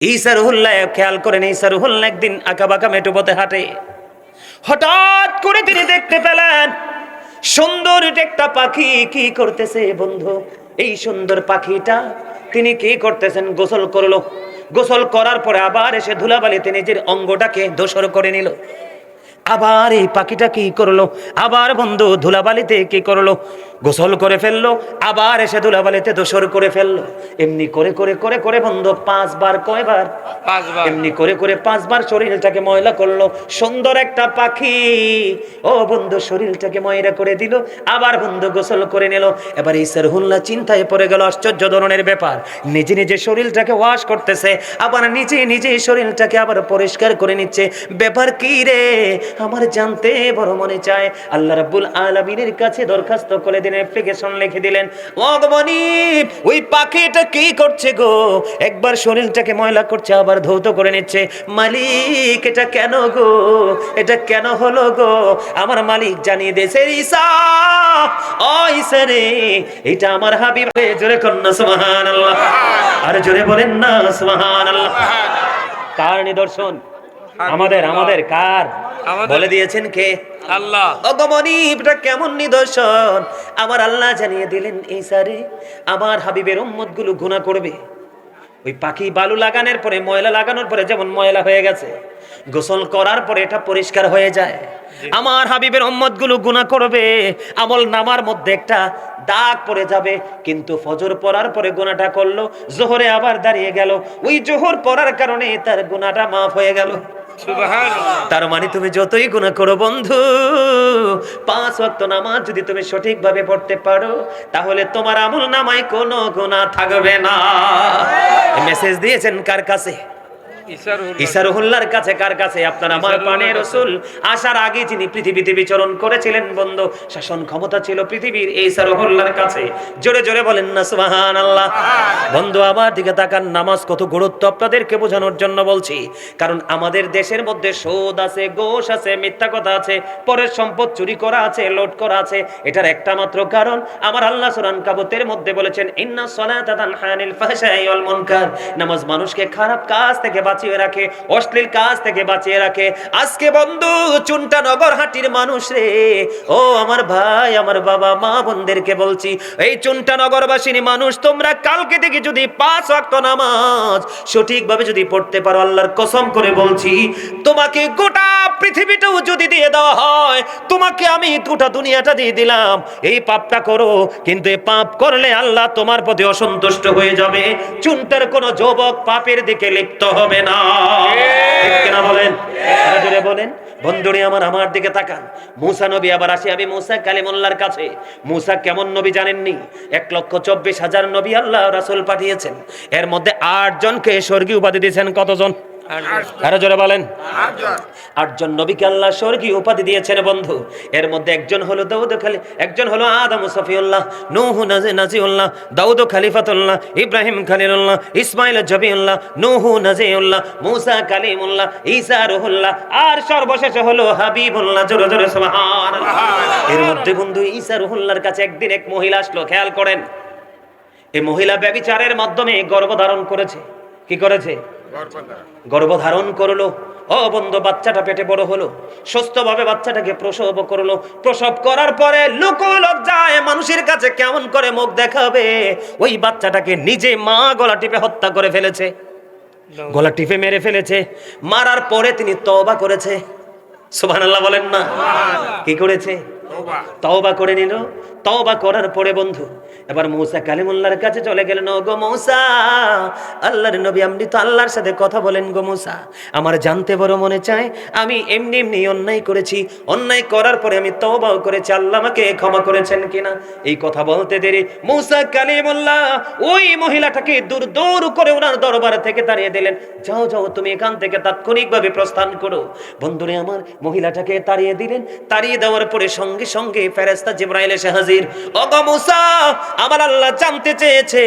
ঈসা রুহুল্লাহ খেয়াল করেন, ঈসা রুহুল্লাহ একদিন আঁকাবাঁকা মেঠো পথে হাঁটে। হঠাৎ করে তিনি দেখতে পেলেন সুন্দর একটা পাখি কি করতেছে বন্ধু। এই সুন্দর পাখিটা তিনি কি করতেছেন, গোসল করলো। গোসল করার পরে আবার এসে ধুলাবালিতে নিজের অঙ্গটাকে ধূসর করে নিল। আবার এই পাখিটা কি করলো, আবার বন্ধু ধুলাবালিতে কি করলো, গোসল করে ফেললো। আবার এসে ধুলাবালিতে ধূসর করে ফেললো। এমনি করে করে করে করে বন্ধু 5 বার, কয়বার? 5 বার। এমনি করে করে 5 বার শরীরটাকে ময়লা করলো। সুন্দর একটা পাখি ও বন্ধু শরীরটাকে ময়লা করে দিল, আবার বন্ধু গোসল করে নিল। এবার ঈসা রুহুল্লাহ চিন্তায় পড়ে গেল, আশ্চর্য ধরনের ব্যাপার। নিজে নিজে শরীরটাকে ওয়াশ করতেছে, আবার নিজে নিজে শরীরটাকে আবার পরিষ্কার করে নিচ্ছে। ব্যাপার কি রে, আমার জানতে বড় মনে চায়। আল্লাহ রাব্বুল আলামিনের কাছে দরখাস্ত করে দিলেন, অ্যাপ্লিকেশন লিখে দিলেন, ও গবনীব ওই পাখিটা কি করছে গো, একবার শরীরটাকে ময়লা করছে আবার ধৌত করে নিচ্ছে। মালিক এটা কেন গো, এটা কেন হলো গো? আমার মালিক জানিয়ে দিয়েছে, ঈসা ও ঈসা রে, এটা আমার হাবিব। জোরে কন্যা সুবহানাল্লাহ, আর জোরে বলেন না সুবহানাল্লাহ। কার নিদর্শন? আমাদের কার? বলে দিয়েছেন কে? আল্লাহ। অগমনী এটা কেমন নিদর্শন? আমার আল্লাহ জানিয়ে দিলেন, ঈসা রে আমার হাবিবের উম্মতগুলো গুনাহ করবে। ওই পাখি বালু লাগানোর পরে, ময়লা লাগানোর পরে যেমন ময়লা হয়ে গেছে, গোসল করার পরে এটা পরিষ্কার হয়ে যায়। আমার হাবিবের উম্মতগুলো গুনাহ করবে, আমল নামার মধ্যে একটা দাগ পড়ে যাবে। কিন্তু ফজর পড়ার পরে গুনাহটা করলো, জোহরে আবার দাঁড়িয়ে গেল, ওই জোহর পড়ার কারণে তার গুনাহটা মাফ হয়ে গেল। সুবহানাল্লাহ। তার মানে তুমি যতই গুনাহ করো বন্ধু, 5 ওয়াক্ত নামাজ যদি তুমি সঠিকভাবে পড়তে পারো, তাহলে তোমার আমল নামায় কোনো গুনাহ থাকবে না। মেসেজ দিয়েছেন কার কাছে? ঈসা রুহুল্লাহর কাছে। কার কাছে? আপনার আমার প্রাণের রাসূল আসার আগে যিনি পৃথিবীতে বিচরণ করেছিলেন বন্ধু, শাসন ক্ষমতা ছিল পৃথিবীর, ঈসা রুহুল্লাহর কাছে। জোরে জোরে বলেন না সুবহানাল্লাহ। বন্ধু আমার দিকে তাকান, নামাজ কত গুরুত্ব আপনাদেরকে বোঝানোর জন্য বলছি। কারণ আমাদের দেশের মধ্যে সুদ আছে, ঘুষ আছে, মিথ্যা কথা আছে, পরের সম্পদ চুরি করা আছে, লুট করা আছে। এটার একটা মাত্র কারণ আমার আল্লাহ সূরা আনকাবুতের মধ্যে বলেছেন, ইন্নাস সালাতা তানহা আনিল ফাহশাই ওয়াল মুনকার। নামাজ মানুষকে খারাপ কাজ থেকে বাঁচিয়ে রাখে, অশ্লীল কাজ থেকে বাঁচিয়ে রাখে। আজকে বন্ধু চুনটা নগরহাটির মানুষ রে, ও আমার ভাই, আমার বাবা, মা বোনদেরকে বলছি, এই চুনটা নগরবাসীর মানুষ, তোমরা কালকে থেকে যদি 5 ওয়াক্ত নামাজ সঠিকভাবে যদি পড়তে পারো, আল্লাহর কসম করে বলছি, তোমাকে গোটা পৃথিবীটাও যদি দিয়ে দেওয়া হয়, তোমাকে আমি গোটা দুনিয়াটা দিয়ে দিলাম, এই পাপটা করো। কিন্তু এই পাপ করলে আল্লাহ তোমার প্রতি অসন্তুষ্ট হয়ে যাবে। চুনটার কোন যুবক পাপের দিকে লিপ্ত হবে না। ঠিক কিনা বলেন? আরো জোরে বলেন। বন্ধুরে আমার দিকে তাকান। মূসা নবী, আবার আসি আমি মূসা কালিমুল্লাহর কাছে। মূসা কেমন নবী জানেননি? 1,24,000 নবী আল্লাহ রাসূল পাঠিয়েছেন, এর মধ্যে 8 জনকে স্বর্গীয় উপাধি দিয়েছেন। কতজন? আরো জোরে বলেন। 8 জন নবীকে আল্লাহ স্বর্গীয় উপাধি দিয়েছেন বন্ধু। এর মধ্যে একজন হলো দাউদ একজন হলো আদম সফিউল্লাহ, নূহ নাজিউল্লাহ, দাউদ খলিফাতুল্লাহ, ইব্রাহিম খলিলুল্লাহ, ইসমাইল জবিউল্লাহ, নূহ নাজিউল্লাহ, মূসা কালিমুল্লাহ, ঈসা রুহুল্লাহ, আর সর্বশেষ হলো হাবিবুল্লাহ। জোরে জোরে সুবহানাল্লাহ। এর মধ্যে বন্ধু ঈসা রুহুল্লাহর কাছে একদিন এক মহিলা আসলো। খেয়াল করেন, এই মহিলা ব্যভিচারের মাধ্যমে গর্ভধারণ করেছে। কি করেছে? গর্ভধারণ করলো। ও বন্ধু, বাচ্চাটা পেটে বড় হলো, সুস্থভাবে বাচ্চাটাকে প্রসব করলো। প্রসব করার পরে লোক লজ্জায় মানুষের কাছে কেমন করে মুখ দেখাবে, ওই বাচ্চাটাকে নিজে মা গলা টিপে হত্যা করে ফেলেছে, গলা টিপে মেরে ফেলেছে। মারার পরে তিনি তওবা করেছে। সুবহানাল্লাহ বলেন না। কি করেছে? তওবা করে নিল। তওবা করার পরে বন্ধু এবার মূসা কালিমুল্লাহর কাছে চলে গেলেন। ও গো মূসা, আল্লাহর নবী, আপনি তো আল্লাহর সাথে কথা বলেন গো মূসা, আমার জানতে বড় মনে চায়, আমি এমনি এমনি অন্যায় করেছি, অন্যায় করার পরে আমি তওবাও করেছি, আল্লাহ আমাকে ক্ষমা করেছেন কিনা? এই কথা বলতে দেরি মূসা কালিমুল্লাহ ওই মহিলাটাকে দূর দূর করে ওনার দরবার থেকে তাড়িয়ে দিলেন। যাও যাও, তুমি এখান থেকে তাৎক্ষণিকভাবে প্রস্থান করো। বন্ধুরে আমার, মহিলাটাকে তাড়িয়ে দিলেন। তাড়িয়ে দেওয়ার পরে সঙ্গে সঙ্গে সঙ্গে ফেরেশতা জিবরাইল এসে হাজির। ওগো মুসা, আমার আল্লাহ জানতে চেয়েছে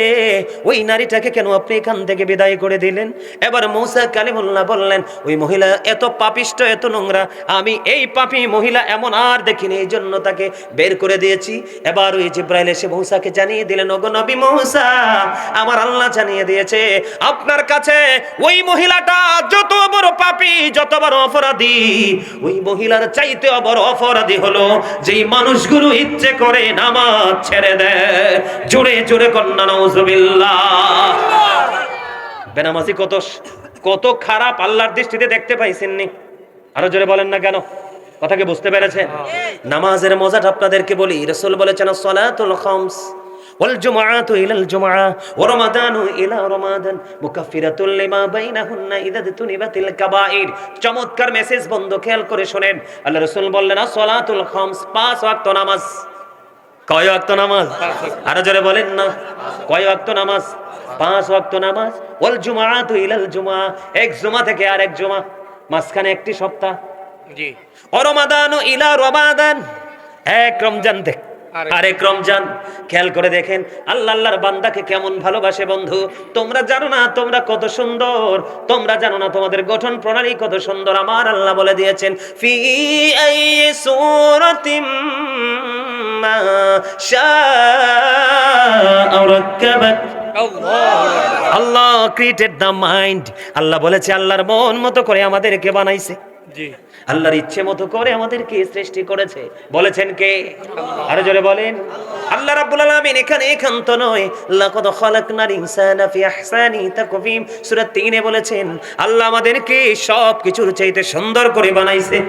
ওই নারীটাকে কেন আপনি এখান থেকে বিদায় করে দিলেন। এবার মুসা কালিমুল্লাহ বললেন, ওই মহিলা এত পাপিষ্ট, এত নোংরা, আমি এই পাপী মহিলা এমন আর দেখিনি, এই জন্য তাকে বের করে দিয়েছি। এবার ওই জিবরাইল এসে মুসাকে জানিয়ে দিলেন, ওগো নবী মুসা, আমার আল্লাহ জানিয়ে দিয়েছে আপনার কাছে ওই মহিলাটা যত বড় পাপী, যত বড় অপরাধী, ওই মহিলার চাইতে বড় অপরাধী হলো যেই মানুষগুলো ইচ্ছে করে নামাজ ছেড়ে দেয়। জোরে জোরে কন্যা নাউজুবিল্লাহ। বেনামাজি কত কত খারাপ আল্লাহর দৃষ্টিতে দেখতে পাইছেননি? আরো জোরে বলেন না কেন? কথা কি বুঝতে পেরেছেন? নামাজের মজাটা আপনাদেরকে বলি। রাসূল বলেছেন, সালাতুল খামস ওয়াল জুমআতু ইলাল জুমআ ওয়া রমাদানু ইলা রমাদান মুকাফফিরাতুল লিমা বাইনাহুন্না ইযা তুনিবাতিল কাবাইর। চমৎকার মেসেজ, বন্ধ খেয়াল করে শুনেন। আল্লাহ রাসূল বললেন, সালাতুল খামস, 5 ওয়াক্ত নামাজ। কয় ওয়াক্ত নামাজ? আরো জোরে বলেন না, কয় ওয়াক্ত নামাজ? 5 ওয়াক্ত নামাজ। ওয়াল জুমআতু ইলাল জুমআ, এক জুমা থেকে আরেক জুমা, মাঝখানে একটি সপ্তাহ। জি। ওয়া রমাদানু ইলা রমাদান, এক রমজান থেকে আরেক রমজান। খেয়াল করে দেখেন আল্লাহর বান্দাকে কেমন ভালোবাসে বন্ধু। তোমরা জানো না তোমরা কত সুন্দর, তোমরা জানো না তোমাদের গঠন প্রণালী কত সুন্দর। আমার আল্লাহ বলে দিয়েছেন, ফি আইয়ি সূরাতিম মা শাআ রাক্কাবাক। আল্লাহ ক্রিয়েটেড দ্য মাইন্ড। আল্লাহ বলেছে আল্লাহর মন মতো করে আমাদেরকে বানাইছে। জি। আল্লাহর ইচ্ছে মতো করে আমাদেরকে সৃষ্টি করেছে। বলেছেন কে? আরো জোরে বলেন। আল্লাহ রাব্বুল আলামিন এখানে একান্ত নয়, লাকাদ খালাকনাল ইনসানা ফি আহসানি তাকওয়িম, সূরা 3 এ বলেছেন আল্লাহ আমাদেরকে সবকিছুর চাইতে সুন্দর করে বানাইছে।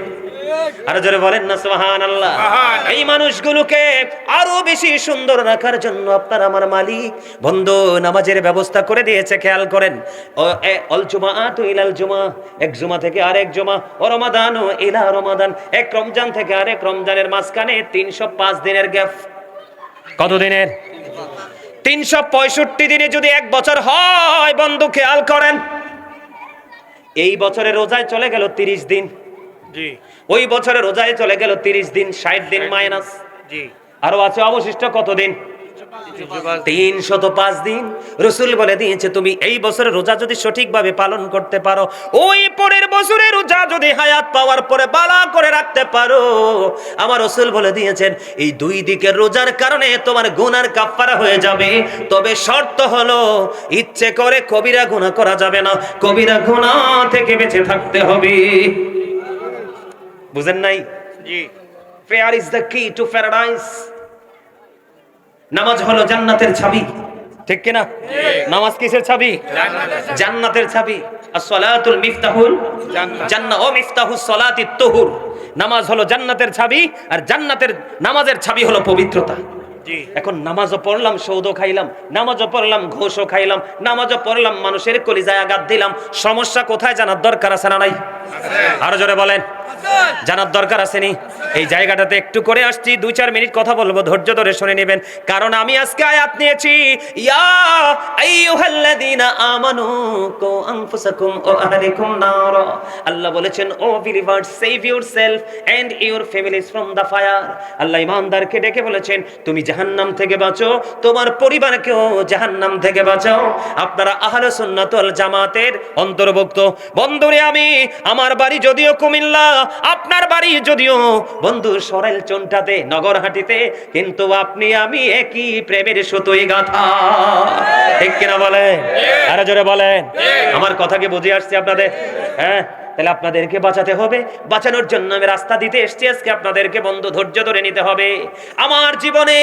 আরো জোরে বলেন না সুবহানাল্লাহ। এই মানুষগুলোকে আরো বেশি সুন্দর রাখার জন্য আপনার আমার মালিক বন্ধু নামাজের ব্যবস্থা করে দিয়েছে। খেয়াল করেন, অল জুমাআতু ইলাল জুমা, এক জুমা থেকে আরেক জুমা, ও রমাদানু ইলা রমাদান, এক রমজান থেকে আরেক রমজানের মাঝখানে 305 দিনের গ্যাপ। কত দিনের? 365 দিনে যদি এক বছর হয় বন্ধু খেয়াল করেন, এই বছরে রোজায় চলে গেল 30 দিন। জি। ওই বছরে রোজায় চলে গেল 30 দিন, 60 দিন মাইনাস। জি। আরো আছে অবশিষ্ট কত দিন? 305 দিন। রাসূল বলে দিয়েছে তুমি এই বছরে রোজা যদি সঠিকভাবে পালন করতে পারো, ওই পরের বছরে রোজা যদি হায়াত পাওয়ার পরে বালা করে রাখতে পারো, আমার রাসূল বলে দিয়েছেন এই দুই দিকের রোজার কারণে তোমার গুনার কাফারা হয়ে যাবে। তবে শর্ত হলো ইচ্ছে করে কবিরা গুনাহ করা যাবে না, কবিরা গুনাহ থেকে বেঁচে থাকতে হবে। বুঝেন নাই? জি। Prayer is the key to paradise. নামাজ হলো জান্নাতের চাবি, ঠিক কি না? নামাজ কিসের চাবি? জান্নাতের চাবি। as-salatul miftahul জান্নাহ ও মিফতাহুস সালাতিত তুহুর। নামাজ হলো জান্নাতের চাবি, আর জান্নাতের নামাজের চাবি হলো পবিত্রতা। জি। এখন নামাজও পড়লাম, সৌদও খাইলাম, নামাজও পড়লাম, ঘোষও খাইলাম, নামাজও পড়লাম, মানুষের কলিজায় আঘাত দিলাম। সমস্যা কোথায় জানার দরকার আছে না নাই? আরো জোরে বলেন। জানার দরকার আছে নি? এই জায়গাটাতে একটু করে আসছি, 2-4 মিনিট কথা বলবো, ধৈর্য ধরে শুনে নেবেন। কারণ আমি আজকে আয়াত নিয়েছি, ইয়া আইয়ুহাল্লাযীনা আমানু কু আনফুসাকুম ওয়া আহলিকুম নার। আল্লাহ বলেছেন, O believers, save yourself and your families from the fire. Allah ঈমানদারকে ডেকে বলেছেন তুমি জাহান্নাম থেকে বাঁচো, তোমার পরিবারকেও জাহান্নাম থেকে বাঁচাও। আপনারা আহলে সুন্নাত ওয়াল জামাতের অন্তর্ভুক্ত। বন্ধুরে, আমি আমার বাড়ি যদিও কুমিল্লা, আপনার বাড়ি যদিও বন্ধু সরাইল চন্টাতে, নগরহাটিতে, কিন্তু আপনি আমি একই প্রেমের সুতোয় গাঁথা, ঠিক কিনা বলেন? আরো জোরে বলেন। আমার কথা কি বুঝে আসছে আপনাদের? হ্যাঁ, তাহলে আপনাদেরকে বাঁচাতে হবে। বাঁচানোর জন্য আমি রাস্তা দিতে এসেছি আজকে আপনাদেরকে। বন্ধু ধৈর্য ধরে নিতে হবে। আমার জীবনে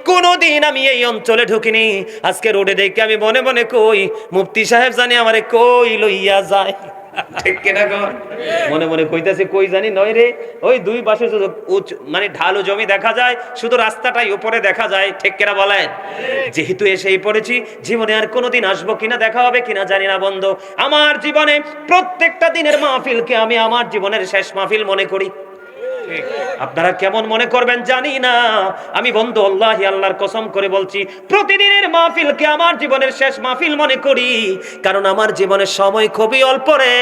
কোনোদিন আমি এই অঞ্চলে ঢুকিনি। আজকে রোডে দেখে আমি মনে মনে কই মুফতি সাহেব জানি আমারে কই লইয়া যায়, ঠিক কিনা গো? মনে মনে কইতাছে কই জানি নয় রে, ওই দুই পাশে শুধু মানে ঢালু জমি দেখা যায়, শুধু রাস্তাটাই উপরে দেখা যায়, ঠিক কিনা বলেন? যেহেতু এসেই পড়েছি, জীবনে আর কোনোদিন আসবো কিনা, দেখা হবে কিনা জানি না বন্ধু। আমার জীবনে প্রত্যেকটা দিনের মাহফিলকে আমি আমার জীবনের শেষ মাহফিল মনে করি। আপনারা কেমন মনে করবেন জানি না, আমি বন্ধু আল্লাহি আল্লাহর কসম করে বলছি, প্রতিদিনের মাহফিলকে আমার জীবনের শেষ মাহফিল মনে করি। কারণ আমার জীবনের সময় খুবই অল্প রে,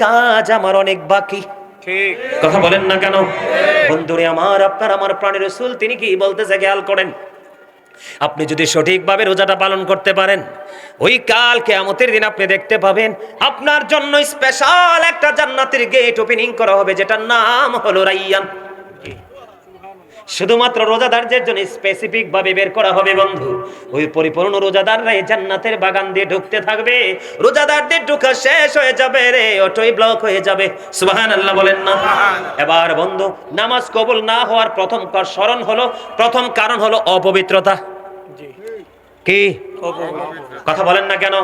কাজ আমার অনেক বাকি। ঠিক। কথা বলেন না কেন? বন্ধুরে আমার, আপনার আমার প্রাণের রাসূল তিনি কি বলতেছে খেয়াল করেন। আপনি যদি সঠিকভাবে রোজাটা পালন করতে পারেন, ওই কাল কিয়ামতের দিন আপনি দেখতে পাবেন আপনার জন্য স্পেশাল একটা জান্নাতের গেট ওপেনিং করা হবে, যেটার নাম হলো রাইয়ান। শুধুমাত্র রোজাদারদের জন্য স্পেসিফিক ভাবে বের করা হবে বন্ধু। ওই পরিপূর্ণ রোজাদাররা এই জান্নাতের বাগান দিয়ে ঢুকতে থাকবে। রোজাদারদের ঢোকা শেষ হয়ে যাবে রে, অটোই ব্লক হয়ে যাবে। সুবহানাল্লাহ বলেন না? এবার বন্ধু, নামাজ কবুল না হওয়ার প্রথম কারণ হলো অপবিত্রতা। কি কথা বলেন না কেন?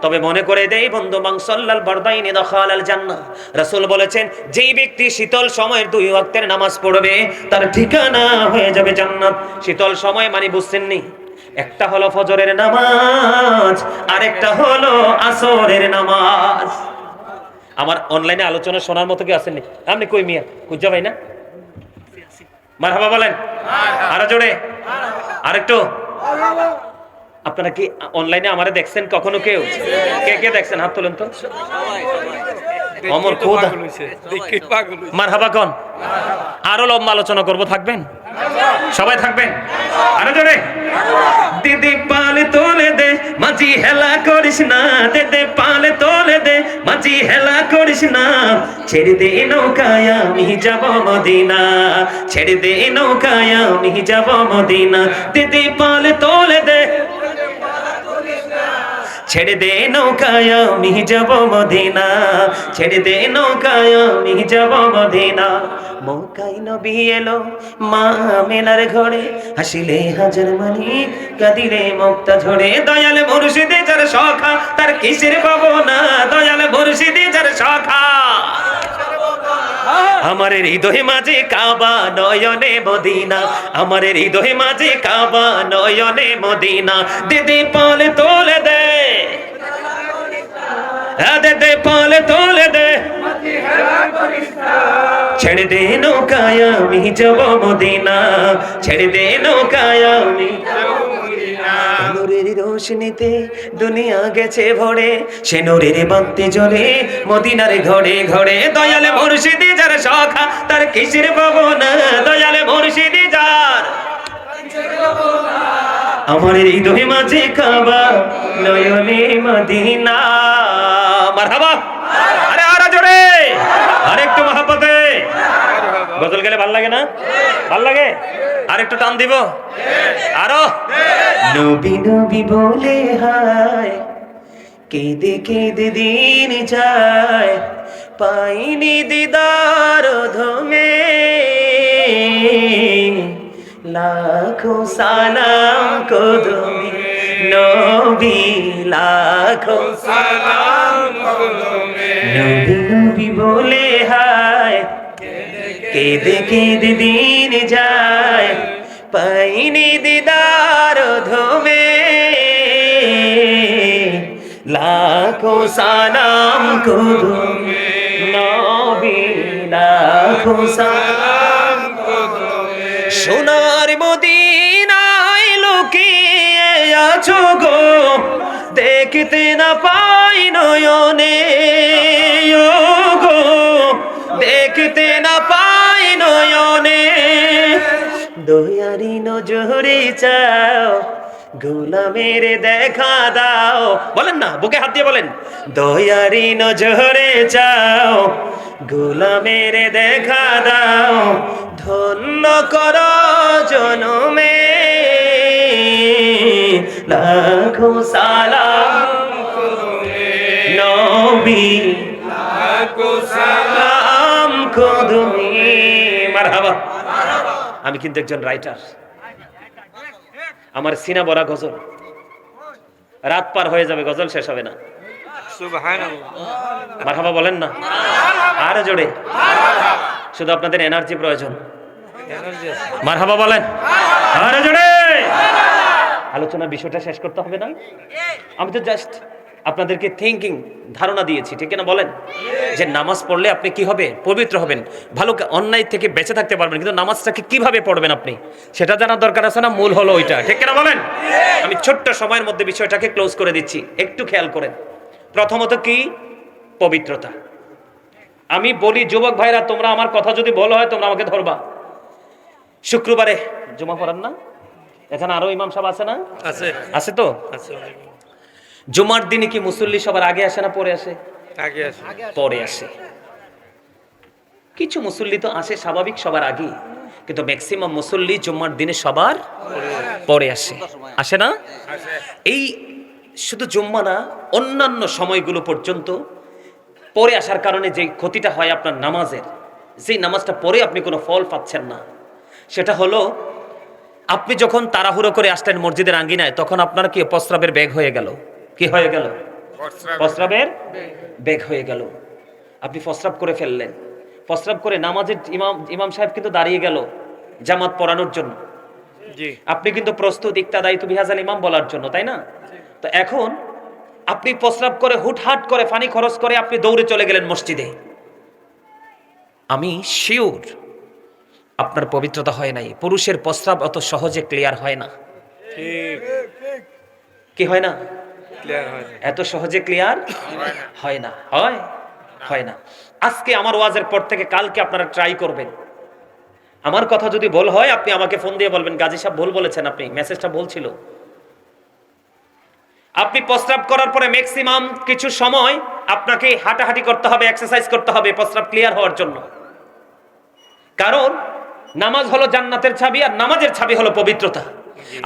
তবে মনে করে দেই বন্ধু, মান সাল্লাল বারদাইনি দাখালাল জান্নাহ। রাসূল বলেছেন, যেই ব্যক্তি শীতল সময়ের 2 ওয়াক্তের নামাজ পড়বে তার ঠিকানা হয়ে যাবে জান্নাত। শীতল সময় মানে বুঝছেন নি? একটা হলো ফজরের নামাজ, আরেকটা হলো আসরের নামাজ। আমার অনলাইনে আলোচনা শোনার মতো কি আছেন নি? আপনি কই মিয়া কুজ্জা ভাই না? মারহাবা বলেন আরো জোরে, আরেকটু। আপনারা কি অনলাইনে আমারে দেখছেন কখনো? কেউ কে কে দেখছেন? হাত তোলেন তো। অমর খোদা মারহাবা কোন? আরো লম্বা আলোচনা করব, থাকবেন? সবাই থাকবেন? আরো জোরে। দিদি পালে তোলে দে মাঝি হেলা করিস না, দিদি পালে তোলে দে মাঝি হেলা করিস না, ছেড়ে দে নৌকায় আমি যাব মদিনা, ছেড়ে দে নৌকায় আমি যাব মদিনা, দিদি পালে তোলে দে, ছেড়ে দে নৌকায় আমি যাব মদিনা, ছেড়ে দে নৌকায় আমি যাব মদিনা। মক্কায় নবী এলো মা মেলার ঘরে, হাসিলে হাজার মানি কাঁদিলে মুক্তা ঝরে, দয়াল মুর্শিদে যার সখা তার কিসের পাবনা, দয়াল মুর্শিদে যার সখা। আমার হৃদয় মাঝে কাবা নয়নে মদিনা, আমার হৃদয় মাঝে কাবা নয়নে মদিনা, দিদি পালে তোলে দে, দিদি পালে তোলে দে, ছেড়ে দে নৌকায় আমি যাব মদিনা, ছেড়ে দে নৌকায় আমি যাব মদিনা। নূরের রোশনীতে দুনিয়া গেছে ভরে, সে নূরের বাতি জ্বলে মদিনার ঘরে ঘরে, দয়াল মুর্শিদি যার সখা তার কিসের পাবনা, দয়াল মুর্শিদি যার। আমার হৃদয় মাঝে কাবা নয়নে মদিনা। মারহাবা। আরে আরো জোরে, আরেকটু মহব্বতে। গজল গেলে ভাল লাগে না? ভাল লাগে? আরেকটু টান দিব? আরো। নবী নবী বলে হায়, কেঁদে কেঁদে দিন যায়, পাইনি দিদার ধমে, লাখো সালাম কদমে নবী, লাখো সালাম কদমে। নবী নবী বলে হায়, কেঁদে কেঁদে দিন যায়, পাইনি দিদার ধমে, লাখো সালাম কদমে নবী, লাখো সালাম কদমে। সোনার মদিনায় লুকিয়ে আছো গো, দেখতে না পাই নয়নে গো, দেখতে না পাই নয়নে, দয়ারি নজরে চাও, গোলামের দেখা দাও। বলেন না, বুকে হাত দিয়ে বলেন, দয়ারি নজরে চাও, গোলামের দেখা দাও, ধন্য কর জনমে, লাখো সালাম নবী, লাখো সালাম কদমে। মারহাবা। আমি কিন্তু একজন রাইটার, আমার সিনা বড়া গজল, রাত পার হয়ে যাবে গজল শেষ হবে না। সুবহানাল্লাহ। মারহাবা বলেন না? আরো জোরে। শুধু আপনাদের এনার্জি প্রয়োজন। মারহাবা বলেন আরো জোরে। আলোচনার বিষয়টা শেষ করতে হবে না? আমি তো জাস্ট আপনাদেরকে থিঙ্কিং ধারণা দিয়েছি, ঠিক না বলেন? যে নামাজ পড়লে আপনি কি হবে? পবিত্র হবেন, ভালো অন্যায় থেকে বেঁচে থাকতে পারবেন। কিন্তু নামাজটাকে কিভাবে পড়বেন আপনি সেটা জানার দরকার আছে না? মূল হলো ওইটা, ঠিক না বলেন? আমি ছোট্ট সময়ের মধ্যে বিষয়টাকে ক্লোজ করে দিচ্ছি, একটু খেয়াল করেন। প্রথমত কি? পবিত্রতা। আমি বলি যুবক ভাইরা, তোমরা আমার কথা যদি বলা হয় তোমরা আমাকে ধরবা। শুক্রবারে জুমা পড়ান না? এখানে আরো ইমাম সাহেব আছে না? আছে আছে তো? আছে অনেক। জুমার দিনে কি মুসল্লি সবার আগে আসে না পরে আসে? আগে আছে। পরে আসে। কিছু মুসল্লি তো আসে স্বাভাবিক সবার আগে, কিন্তু ম্যাক্সিমাম মুসল্লি জুম্মার দিনে সবার পরে আসে। আসে না? এই শুধু জুম্মা না, অন্যান্য সময়গুলো পর্যন্ত পরে আসার কারণে যে ক্ষতিটা হয় আপনার নামাজের, যে নামাজটা পরে আপনি কোনো ফল পাচ্ছেন না, সেটা হলো আপনি যখন তাড়াহুড়ো করে আসলেন মসজিদের আঙ্গিনায়, তখন আপনার কি প্রস্রাবের ব্যাগ হয়ে গেল। কি হয়ে গেল? প্রস্রাবের ব্যাগ হয়ে গেল। আপনি প্রস্রাব করে ফেললেন। প্রস্রাব করে নামাজের ইমাম সাহেব কিন্তু দাঁড়িয়ে গেল জামাত পড়ানোর জন্য। জি আপনি কিন্তু প্রস্তুত ইক্তাদায়িতু বিহাজাল ইমাম বলার জন্য, তাই না? তো এখন আপনি প্রস্রাব করে হুটহাট করে পানি খরচ করে আপনি দৌড়ে চলে গেলেন মসজিদে। আমি শিওর আপনার পবিত্রতা হয় নাই। পুরুষের প্রস্রাব অত সহজে ক্লিয়ার হয় না। ঠিক কি হয় না? ক্লিয়ার হয় না। এত সহজে ক্লিয়ার হয় না। হয় না। আজকে আমার ওয়াজের পর থেকে কালকে আপনারা ট্রাই করবেন। আমার কথা যদি ভুল হয় আপনি আমাকে ফোন দিয়ে বলবেন, গাজী সাহেব ভুল বলেছেন, আপনি মেসেজটা ভুল ছিল। আপনি প্রস্রাব করার পরে ম্যাক্সিমাম কিছু সময় আপনাকে হাঁটাহাঁটি করতে হবে, এক্সারসাইজ করতে হবে প্রস্রাব ক্লিয়ার হওয়ার জন্য। কারণ নামাজ হলো জান্নাতের চাবি, আর নামাজের চাবি হলো পবিত্রতা।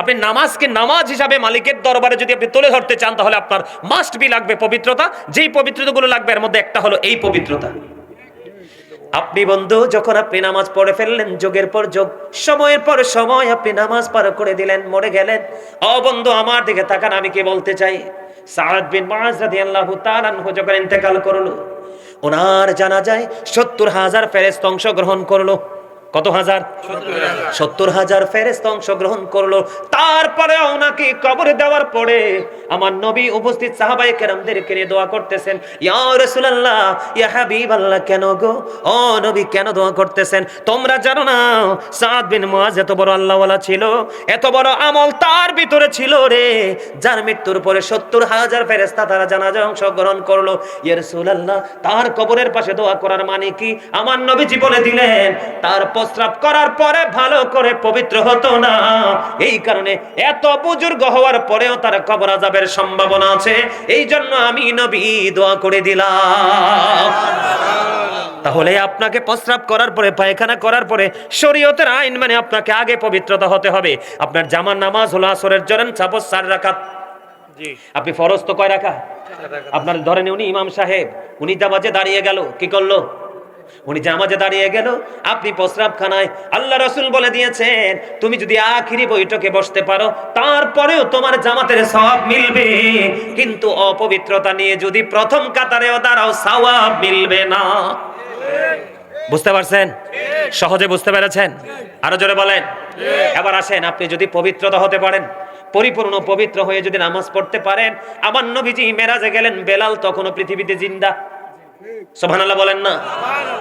আপনি নামাজকে নামাজ হিসাবে মালিকের দরবারে যদি আপনি তুলে ধরতে চান, তাহলে আপনার মাস্ট বি লাগবে পবিত্রতা। যেই পবিত্রতাগুলো লাগবে এর মধ্যে একটা হলো এই পবিত্রতা। আপনি বন্ধু যখন আপনি নামাজ পড়ে ফেললেন, যোগের পর যোগ, সময়ের পর সময় আপনি নামাজ পার করে দিলেন, মরে গেলেন। ও বন্ধু আমার দিকে তাকান, আমি কি বলতে চাই? সাদ বিন মুআজ রাদিয়াল্লাহু তাআলা আনহু যখন ইন্তেকাল করলো, ওনার জানাজায় ৭০,০০০ ফেরেশতা অংশগ্রহণ করলো। কত হাজার? ৭০,০০০ ফেরেশতা অংশগ্রহণ করলো। তারপরে ওনাকে কবরে দেওয়ার পরে আমার নবী উপস্থিত সাহাবায়ে কেরামদেরকে নিয়ে দোয়া করতেছেন, ইয়া রাসূলুল্লাহ, ইয়া হাবিবাল্লাহ। কেন গো ও নবী, কেন দোয়া করতেছেন? তোমরা জানো না সাদ বিন মুআজ এত বড় আল্লাহওয়ালা ছিল, এত বড় আমল তার ভিতরে ছিল রে, যার মৃত্যুর পরে ৭০,০০০ ফেরেশতা তারা জানাজায় অংশগ্রহণ করলো। ইয়া রাসূলুল্লাহ, তার কবরের পাশে দোয়া করার মানে কি? আমার নবীজি বলে দিলেন, তার প্রস্রাব করার পরে ভালো করে পবিত্র হতো না, এই কারণে এত বুজুর্গ হওয়ার পরেও তার কবর আযাবের সম্ভাবনা আছে, এই জন্য আমি নবী দোয়া করে দিলাম। তাহলে আপনাকে প্রস্রাব করার পরে, পায়খানা করার পরে শরীয়তের আইন মানে আপনাকে আগে পবিত্রতা হতে হবে। আপনার জামার নামাজ হলো আসরের জন্য ৪ রাকাত। জি আপনি ফরজ তো কয় রাকাত? আপনার ধরেন উনি ইমাম সাহেব, উনি জামাতে দাঁড়িয়ে গেল, কি করলো? উনি জামাতে দাঁড়িয়ে গেল, আপনি প্রস্রাবখানায়। আল্লাহ রাসূল বলে দিয়েছেন, তুমি যদি আখিরি বৈঠকে বসতে পারো তারপরেও তোমার জামাতের সওয়াব মিলবে, কিন্তু অপবিত্রতা নিয়ে যদি প্রথম কাতারেও দাঁড়াও সওয়াব মিলবে না। বুঝতে পারছেন? সহজে বুঝতে পেরেছেন? আরো জোরে বলেন। এবার আসেন, আপনি যদি পবিত্রতা হতে পারেন, পরিপূর্ণ পবিত্র হয়ে যদি নামাজ পড়তে পারেন, আমার নবীজি মেরাজে গেলেন, বেলাল তখনও পৃথিবীতে জিন্দা। সুবহানাল্লাহ বলেন না?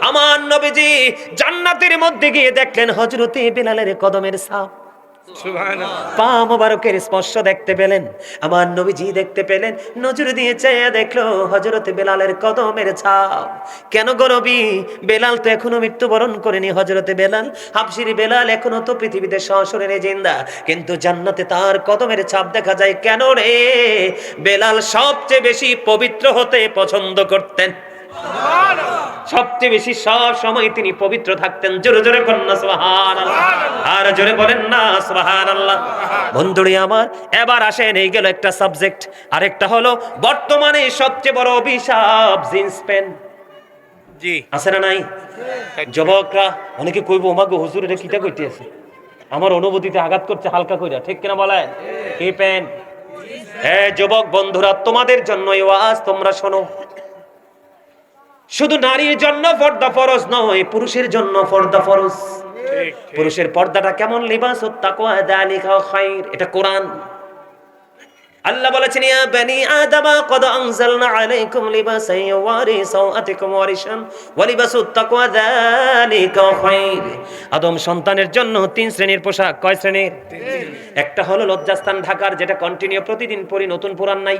আমার নবীজি জান্নাতের মধ্যে গিয়ে দেখলেন হযরতে বেলালের কদমের ছাপ, সুবহানাল্লাহ। পা মোবারকের স্পর্শ দেখতে পেলেন। আমার নবীজি দেখতে পেলেন, নজর দিয়ে চেয়ে দেখলো হযরতে বেলালের কদমের ছাপ। কেন গো নবী? বেলাল তো এখনো মৃত্যুবরণ করেনি। হযরতে বেলাল, হাবশির বেলাল এখনো তো পৃথিবীতে সশরীরে জিন্দা, কিন্তু জান্নাতে তার কদমের ছাপ দেখা যায়। কেন রে? বেলাল সবচেয়ে বেশি পবিত্র হতে পছন্দ করতেন, সবচেয়ে বেশি সব সময় তিনি পবিত্র থাকতেন। জোরে জোরে কন্যা সুবহানাল্লাহ, আর জোরে বলেন না সুবহানাল্লাহ। বন্ধুরে আমার, এবার আসেন, এই গেল একটা সাবজেক্ট। আরেকটা হলো বর্তমানে সবচেয়ে বড় অভিশাপ জিন্স প্যান্ট। জি আছে না নাই? যুবকরা অনেকে কইবো, ওমাগো হুজুর এটা কিটা কইতেছে, আমার অনুভূতিতে আঘাত করছে হালকা কইরা, ঠিক কিনা বলেন? এই প্যান্ট। যুবক বন্ধুরা, তোমাদের জন্য এই ওয়াজ, তোমরা শোনো। শুধু নারীর জন্য পর্দা ফরজ নয়, পুরুষের জন্য পর্দা ফরজ। ঠিক পুরুষের পর্দাটা কেমন? লিবাসুত তাকওয়া যালিকা খায়র। এটা কোরআন। আল্লাহ বলেছেন, ইয়া বনি আদম ক্বাদ আনজালনা আলাইকুম লিবাসান ইউওয়ারি সাওআতিকুম ওয়া রিশান ওয়া লিবাসুত তাকওয়া যালিকা খায়র। আদম সন্তানের জন্য 3 শ্রেণীর পোশাক। কয় শ্রেণীর? একটা হলো লজ্জাস্থান ঢাকার, যেটা কন্টিনিউ প্রতিদিন পরি, নতুন পুরান নাই।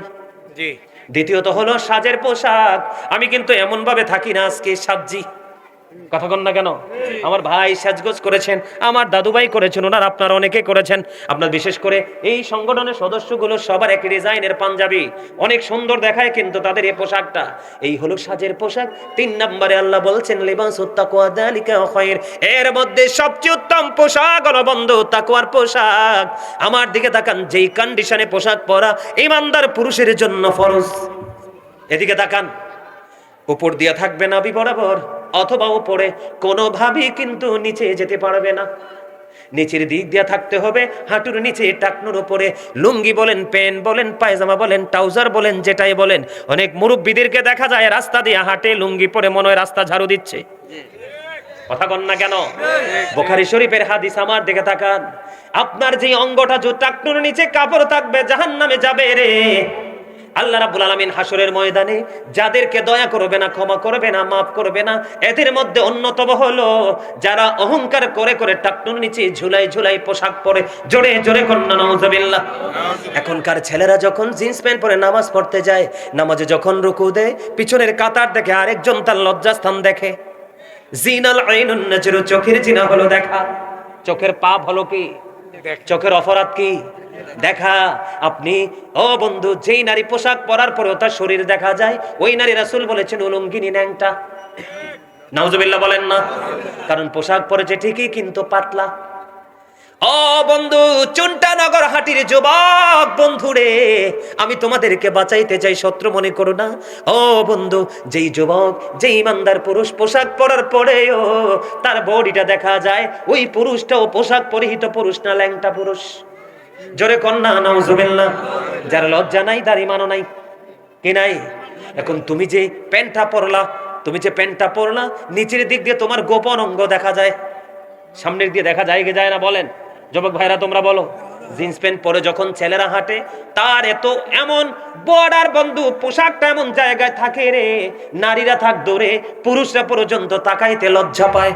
জি দ্বিতীয়ত হলো সাজের পোশাক। আমি কিন্তু এমন ভাবে থাকি না আজকে সাজি, কথা কন না কেন? আমার ভাই সাজগোজ করেছেন, আমার দাদু ভাই করেছেন, ওনার আপনারা অনেকে করেছেন। আপনার বিশেষ করে এই সংগঠনের সদস্যগুলো সবার একই ডিজাইনের পাঞ্জাবি, অনেক সুন্দর দেখায় কিন্তু তাদের এই পোশাকটা। এই হলো সাজের পোশাক। 3 নম্বরে আল্লাহ বলছেন লিবাসুত তাকওয়া যালিকা খায়র, এর মধ্যে সবচেয়ে উত্তম পোশাক হলো বন্ধু তাকওয়ার পোশাক। আমার দিকে তাকান, যেই কন্ডিশনে পোশাক পরা ঈমানদার পুরুষের জন্য ফরজ। এদিকে তাকান, উপর দিয়া থাকবে নাভি বরাবর, অথবা উপরে কোনোভাবেই কিন্তু নিচে যেতে পারবে না। নিচের দিক দিয়া থাকতে হবে, হাঁটুর নিচে, টাকনুর উপরে। লুঙ্গি বলেন, প্যান্ট বলেন, পায়জামা বলেন, ট্রাউজার বলেন, যেটাই বলেন। অনেক মুরব্বীদেরকে দেখা যায় রাস্তা দিয়ে হাঁটে, লুঙ্গি পরে মনে হয় রাস্তা ঝাড়ু দিচ্ছে, কথা কন না কেন? বুখারী শরীফের হাদিস, আমার দিকে তাকান। আপনার যে অঙ্গটা যে টাকনুর নিচে কাপড় থাকবে জাহান্নামে যাবে রে। আল্লাহ রাব্বুল আলামিন হাসরের ময়দানে যাদেরকে দয়া করবে না, ক্ষমা করবে না, মাফ করবে না, এদের মধ্যে অন্যতম হলো যারা অহংকার করে করে টাকনুর নিচে ঝুলাই ঝুলাই পোশাক পরে। জোরে জোরে কন্যা নাউজুবিল্লাহ। এখনকার ছেলেরা যখন জিন্স প্যান্ট পরে নামাজ পড়তে যায়, নামাজে যখন রুকু দেয়, পিছনের কাতার দেখে আরেকজন তার লজ্জাস্থান দেখে। জিনাল আইনুন নাজরু, চোখের জিনা হলো দেখা। চোখের পাপ হলো কি? চোখের অপরাধ কি? দেখা। আপনি ও বন্ধু, যেই নারী পোশাক পরার পরেও তার শরীর দেখা যায়, ওই নারী রাসূল বলেছেন উলঙ্গিনী, ন্যাংটা। নাউজুবিল্লাহ বলেন না? কারণ পোশাক পরেছে ঠিকই কিন্তু পাতলা। ও বন্ধু, চুন্টানগর হাটির যুবক বন্ধুরে, আমি তোমাদেরকে বাঁচাইতে চাই, শত্রু মনে করো না। ও বন্ধু, যেই যুবক, যেই ইমানদার পুরুষ পোশাক পরার পরেও তার বডিটা দেখা যায়, ওই পুরুষটাও পোশাক পরিহিত পুরুষ না, ল্যাংটা পুরুষ। জোরে কন্যা নাউজুবিল্লাহ। যার লজ্জা নাই, দাড়ি মানো নাই, কি নাই? এখন তুমি যে প্যান্টটা পরলা, নিচের দিক দিয়ে তোমার গোপন অঙ্গ দেখা যায়, সামনের দিয়ে দেখা যায় কি যায় না বলেন? যুবক ভাইরা তোমরা বলো। জিন্স প্যান্ট পরে যখন ছেলেরা হাঁটে, তার এমন বর্ডার বন্ধু, পোশাকটা এমন জায়গায় থাকে রে, নারীরা থাক দূরে, পুরুষরা পর্যন্ত তাকাইতে লজ্জা পায়।